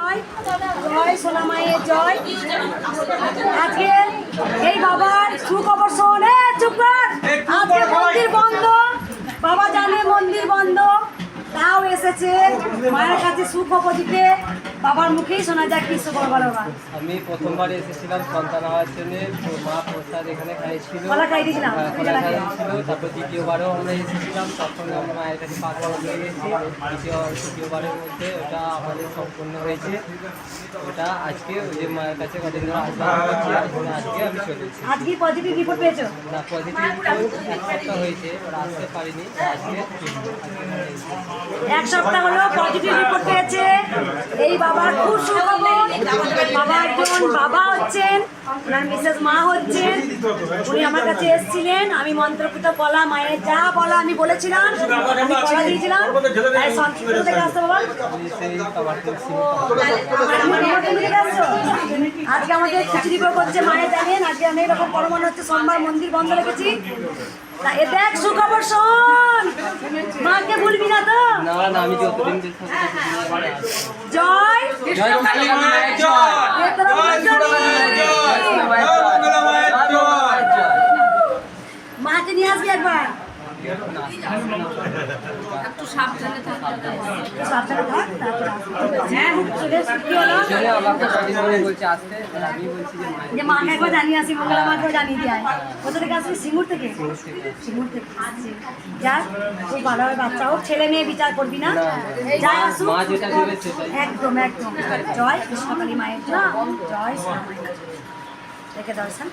জয় জয় সোনা মায়ের জয়। আজকে এই বাবার সুখবর শোনে চুপ কর। আজকে মন্দির বন্ধ, বাবা জানে মন্দির বন্ধ, তাও এসেছে মায়ের কাছে সুখবর দিতে। বাবার মুখেই শোনা যায় কি সুখবর বলো। আমি প্রথমবার এসেছিলাম সন্তান হওয়ার জন্য, তো মা প্রসাদ এখানে খাইছিল, কলা খাই দিয়েছিলাম। কলা খাইছিল। তারপর দ্বিতীয়বারও আমরা এসেছিলাম, তখন আমরা মায়ের কাছে পাকা হয়ে গেছি। তৃতীয়বারের মধ্যে ওটা আমাদের সম্পূর্ণ হয়েছে। ওটা আজকে ওই যে মায়ের কাছে কদিন ধরে আসলাম করছি, আজকে আমি চলে এসেছি। আজকে পজিটিভ রিপোর্ট পেয়েছো? না, পজিটিভ এক সপ্তাহ হয়েছে, ওরা আসতে পারিনি। আজকে এক সপ্তাহ হলো পজিটিভ রিপোর্ট পেয়েছে। এই বাবার খুব সুখবর। বাবা একজন বাবা হচ্ছেন, ওনার মিসেস মা হচ্ছেন। উনি আমার কাছে এসেছিলেন, আমি মন্ত্রপুত কলা মায়ের যা বলা আমি বলেছিলাম, আমি কলা দিয়েছিলাম। সন্তুষ্ট থেকে আসতে বাবা, আজকে আমাদের খিচুড়ি ভোগ হচ্ছে মায়ের জানেন। আজকে আমি এরকম পরমাণু হচ্ছে সোমবার মন্দির বন্ধ রেখেছি। তা এ দেখ সুখবর শোন, মাকে ভুলবি না তো। না না, আমি যতদিন জয় জয় মায়ের জয়, মাকে নিয়ে আসবি একবার। একটু সাবধানে থাকতে হবে। সাবধানে থাক, তারপরে আসবি। হ্যাঁ, চলে এসছি, কি হলো? আমাকে কদিন ধরে বলছে আসতে, আর আমি বলছি যে যে মাকে একবার জানিয়ে আসি, মঙ্গলা মাকেও জানিয়ে দিয়ে আয়। কোথা থেকে আসবি? সিঙ্গুর থেকে? সিঙ্গুর থেকে আসছি। যাক, খুব ভালো হয়, বাচ্চা হোক, ছেলে মেয়ে বিচার করবি না। যাই আসুক, মা যেটা দেবে সেটাই। একদম একদম। জয় কৃষ্ণকালী মায়ের জয়, জয় শ্রী রাম। রেখে দর্শন।